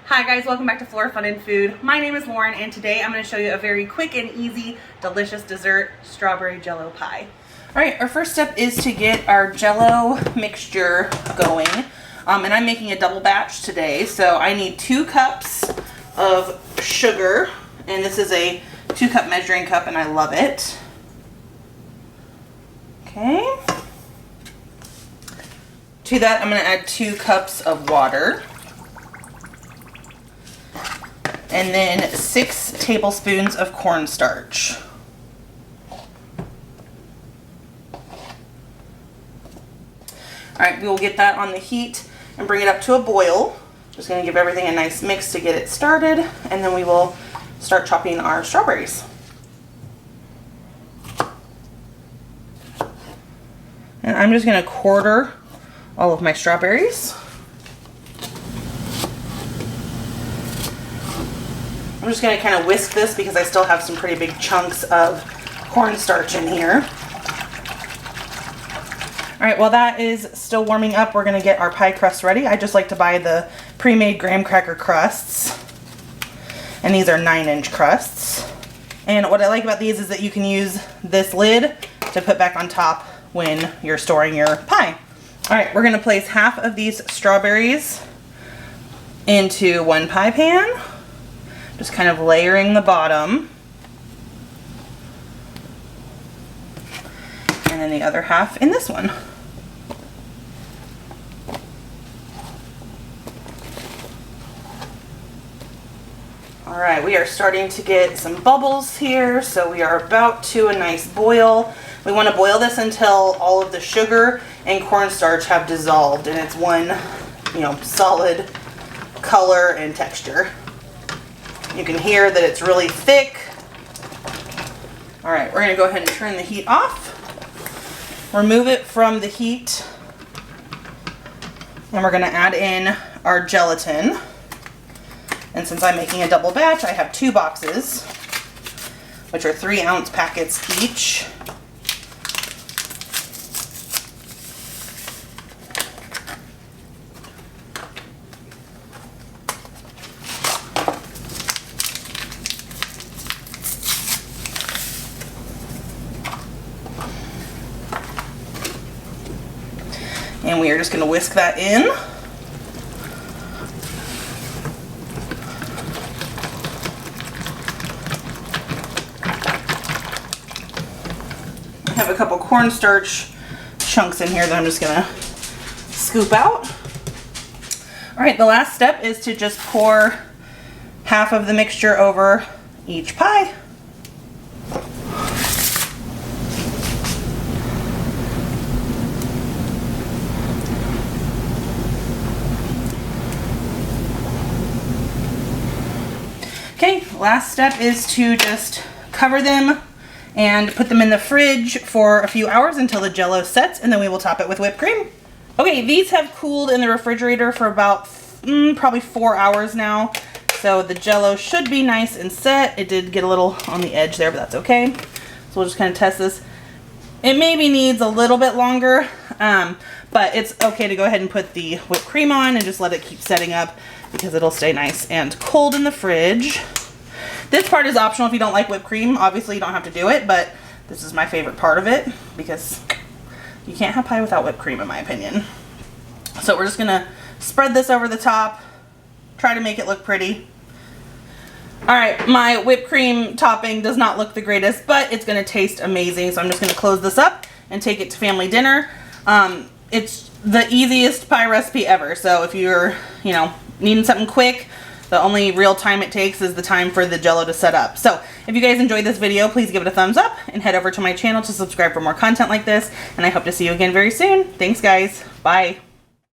Hi guys, welcome back to Flora Fun and Food. My name is Lauren and today I'm going to show you a very quick and easy, delicious dessert, strawberry Jell-O pie. Alright, our first step is to get our Jell-O mixture going. And I'm making a double batch today, so I need 2 cups of sugar. And this is a 2-cup measuring cup and I love it. Okay. To that I'm going to add 2 cups of water. And then 6 tablespoons of cornstarch. Alright, we will get that on the heat and bring it up to a boil. Just going to give everything a nice mix to get it started, and then we will start chopping our strawberries. And I'm just going to quarter all of my strawberries. I'm just going to kind of whisk this because I still have some pretty big chunks of cornstarch in here. Alright, while that is still warming up, we're going to get our pie crust ready. I just like to buy the pre-made graham cracker crusts. And these are 9-inch crusts. And what I like about these is that you can use this lid to put back on top when you're storing your pie. Alright, we're going to place half of these strawberries into one pie pan. Just kind of layering the bottom. And then the other half in this one. Alright, we are starting to get some bubbles here, so we are about to a nice boil. We want to boil this until all of the sugar and cornstarch have dissolved and it's one, solid color and texture. You can hear that it's really thick. Alright, we're going to go ahead and turn the heat off. Remove it from the heat. And we're going to add in our gelatin. And since I'm making a double batch, I have 2 boxes, which are 3-ounce packets each. And we are just going to whisk that in. I have a couple cornstarch chunks in here that I'm just going to scoop out. Alright, the last step is to just pour half of the mixture over each pie. Okay, last step is to just cover them and put them in the fridge for a few hours until the Jell-O sets, and then we will top it with whipped cream. Okay, these have cooled in the refrigerator for about probably 4 hours now, so the Jell-O should be nice and set. It did get a little on the edge there, but that's okay. So we'll just kind of test this. It maybe needs a little bit longer, but it's okay to go ahead and put the whipped cream on and just let it keep setting up because it'll stay nice and cold in the fridge. This part is optional if you don't like whipped cream. Obviously you don't have to do it, but this is my favorite part of it because you can't have pie without whipped cream in my opinion. So we're just gonna spread this over the top, try to make it look pretty. Alright, my whipped cream topping does not look the greatest, but it's gonna taste amazing. So I'm just gonna close this up and take it to family dinner. It's the easiest pie recipe ever. So if you're, needing something quick, the only real time it takes is the time for the Jell-O to set up. So if you guys enjoyed this video, please give it a thumbs up and head over to my channel to subscribe for more content like this. And I hope to see you again very soon. Thanks guys. Bye.